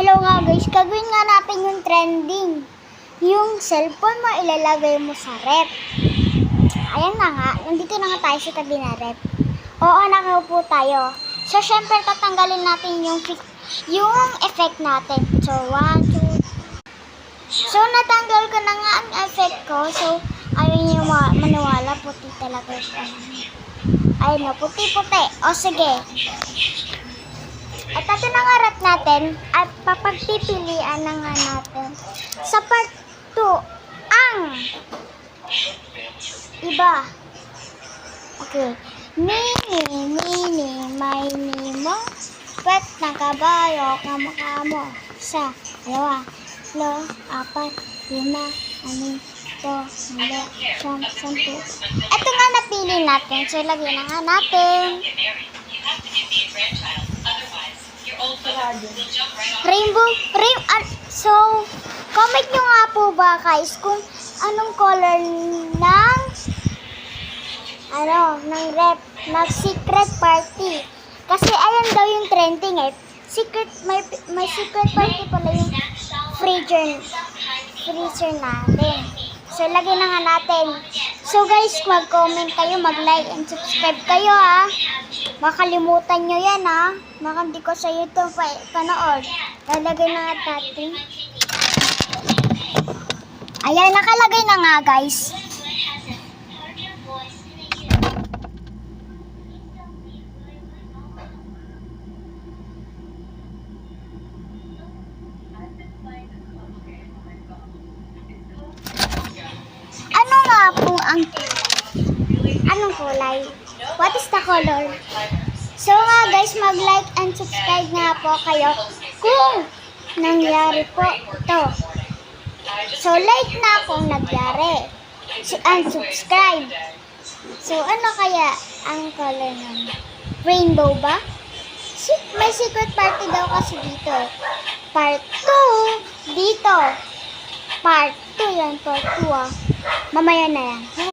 Hello nga guys, gagawin nga natin yung trending. Yung cellphone mo ilalagay mo sa rep. Ayan na nga, nandito na nga tayo sa tabi na rep. Oo, nakaupo tayo. So, syempre tatanggalin natin yung effect natin. So, 1, 2. So, natanggal ko na nga ang effect ko. So, ayun yung maniwala, puti talaga yung ayun na, puti-puti. O, sige. At ito na nga rep natin at papagpipilian na nga natin sa part 2 ang iba. Okay. Mini, mo, pet ng kabayo, kamukha mo. Sa, 2, 3, 4, 5, 6, 7, 10. Ito nga napili natin. So, lagyan na nga natin. So, comment nyo nga po ba guys kung anong color ng rep na secret party. Kasi ayan daw yung trending eh. May secret party pala yung freezer natin. So, lagyan na nga natin. So, guys, mag-comment kayo, mag-like and subscribe kayo ha. Makalimutan nyo yan ha. Baka hindi ko sa YouTube panood. Lalagay na nga natin. Ayan, nakalagay na nga guys. Ano nga po anong kulay? What is the color? So nga guys, mag-like and subscribe nga po kayo kung nangyari po ito. So like na kung nangyari. And subscribe. So ano kaya ang color ng rainbow ba? May secret party daw kasi dito. Part 2 dito. Part 2 yan, part 2 ah. Mamaya na yan.